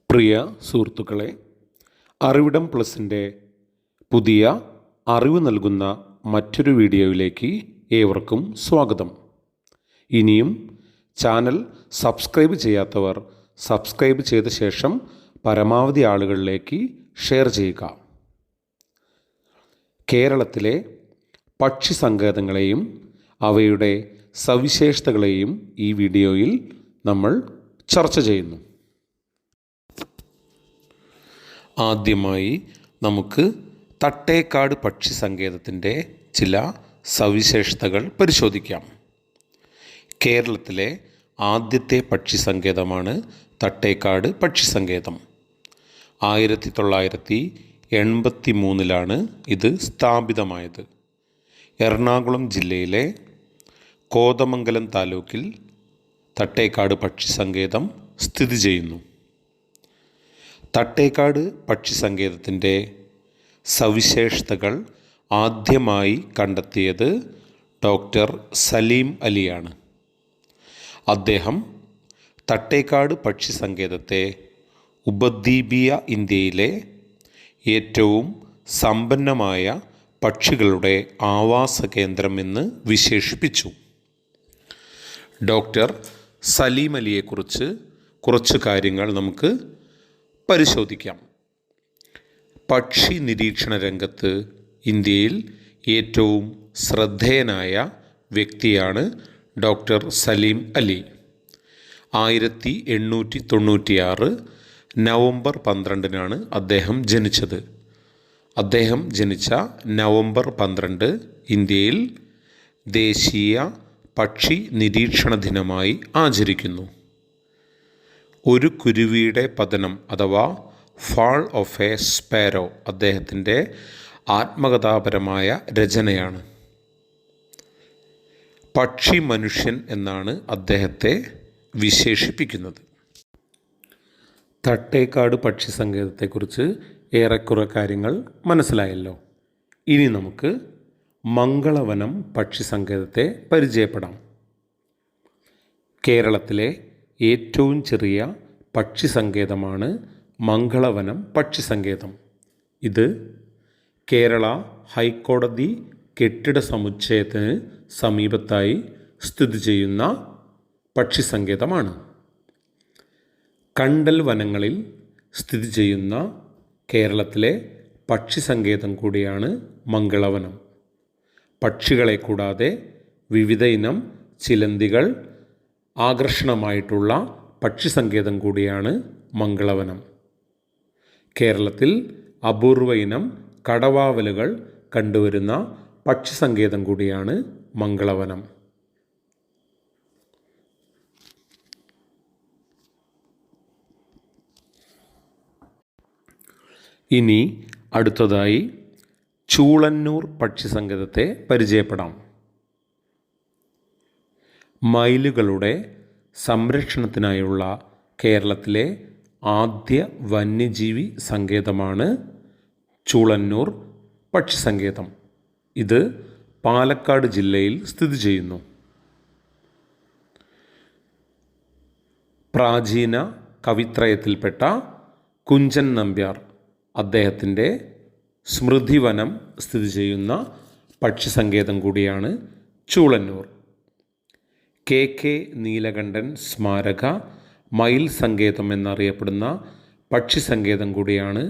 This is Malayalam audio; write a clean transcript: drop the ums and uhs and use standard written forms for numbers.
പ്രിയ സുഹൃത്തുക്കളെ, അറിവിടം പ്ലസിൻ്റെ പുതിയ അറിവ് നൽകുന്ന മറ്റൊരു വീഡിയോയിലേക്ക് ഏവർക്കും സ്വാഗതം. ഇനിയും ചാനൽ സബ്സ്ക്രൈബ് ചെയ്യാത്തവർ സബ്സ്ക്രൈബ് ചെയ്ത ശേഷം പരമാവധി ആളുകളിലേക്ക് ഷെയർ ചെയ്യുക. കേരളത്തിലെ പക്ഷി സങ്കേതങ്ങളെയും അവയുടെ സവിശേഷതകളെയും ഈ വീഡിയോയിൽ നമ്മൾ ചർച്ച ചെയ്യുന്നു. ആദ്യമായി നമുക്ക് തട്ടേക്കാട് പക്ഷി സങ്കേതത്തിൻ്റെ ചില സവിശേഷതകൾ പരിശോധിക്കാം. കേരളത്തിലെ ആദ്യത്തെ പക്ഷി സങ്കേതമാണ് തട്ടേക്കാട് പക്ഷി സങ്കേതം. 1983 ഇത് സ്ഥാപിതമായത്. എറണാകുളം ജില്ലയിലെ കോതമംഗലം താലൂക്കിൽ തട്ടേക്കാട് പക്ഷി സങ്കേതം സ്ഥിതി ചെയ്യുന്നു. തട്ടേക്കാട് പക്ഷി സങ്കേതത്തിൻ്റെ സവിശേഷതകൾ ആദ്യമായി കണ്ടെത്തിയത് ഡോക്ടർ സലീം അലിയാണ്. അദ്ദേഹം തട്ടേക്കാട് പക്ഷി സങ്കേതത്തെ ഉപദ്വീപീയ ഇന്ത്യയിലെ ഏറ്റവും സമ്പന്നമായ പക്ഷികളുടെ ആവാസ കേന്ദ്രമെന്ന് വിശേഷിപ്പിച്ചു. ഡോക്ടർ സലീം അലിയെക്കുറിച്ച് കുറച്ച് കാര്യങ്ങൾ നമുക്ക് പരിശോധിക്കാം. പക്ഷി നിരീക്ഷണ രംഗത്ത് ഇന്ത്യയിൽ ഏറ്റവും ശ്രദ്ധേയനായ വ്യക്തിയാണ് ഡോക്ടർ സലീം അലി. 1896 നവംബർ 12 അദ്ദേഹം ജനിച്ചത്. അദ്ദേഹം ജനിച്ച നവംബർ 12 ഇന്ത്യയിൽ ദേശീയ പക്ഷി നിരീക്ഷണ ദിനമായി ആചരിക്കുന്നു. ഒരു കുരുവിയുടെ പതനം അഥവാ ഫാൾ ഓഫ് എ സ്പാരോ അദ്ദേഹത്തിൻ്റെ ആത്മകഥാപരമായ രചനയാണ്. പക്ഷി മനുഷ്യൻ എന്നാണ് അദ്ദേഹത്തെ വിശേഷിപ്പിക്കുന്നത്. തട്ടേക്കാട് പക്ഷി സങ്കേതത്തെക്കുറിച്ച് ഏറെക്കുറെ കാര്യങ്ങൾ മനസ്സിലായല്ലോ. ഇനി നമുക്ക് മംഗളവനം പക്ഷി സങ്കേതത്തെ പരിചയപ്പെടാം. കേരളത്തിലെ ഏറ്റവും ചെറിയ പക്ഷി സങ്കേതമാണ് മംഗളവനം പക്ഷി സങ്കേതം. ഇത് കേരള ഹൈക്കോടതി കെട്ടിട സമുച്ചയത്തിന് സമീപത്തായി സ്ഥിതി ചെയ്യുന്ന പക്ഷി സങ്കേതമാണ്. കണ്ടൽ വനങ്ങളിൽ സ്ഥിതി ചെയ്യുന്ന കേരളത്തിലെ പക്ഷി സങ്കേതം കൂടിയാണ് മംഗളവനം. പക്ഷികളെ കൂടാതെ വിവിധ ഇനം ചിലന്തികൾ ആകർഷണമായിട്ടുള്ള പക്ഷി സങ്കേതം കൂടിയാണ് മംഗളവനം. കേരളത്തിൽ അപൂർവ ഇനം കടവാവലുകൾ കണ്ടുവരുന്ന പക്ഷി സങ്കേതം കൂടിയാണ് മംഗളവനം. ഇനി അടുത്തതായി ചൂളന്നൂർ പക്ഷി സങ്കേതത്തെ പരിചയപ്പെടാം. മയിലുകളുടെ സംരക്ഷണത്തിനായുള്ള കേരളത്തിലെ ആദ്യ വന്യജീവി സങ്കേതമാണ് ചൂളന്നൂർ പക്ഷി സങ്കേതം. ഇത് പാലക്കാട് ജില്ലയിൽ സ്ഥിതി ചെയ്യുന്നു. പ്രാചീന കവിത്രയത്തിൽപ്പെട്ട കുഞ്ചൻ നമ്പ്യാർ അദ്ദേഹത്തിൻ്റെ സ്മൃതിവനം സ്ഥിതി ചെയ്യുന്ന പക്ഷി സങ്കേതം കൂടിയാണ് ചൂളന്നൂർ. KK നീലകണ്ഠൻ സ്മാരക മയിൽ സങ്കേതം എന്നറിയപ്പെടുന്ന പക്ഷി സങ്കേതം കൂടിയാണ്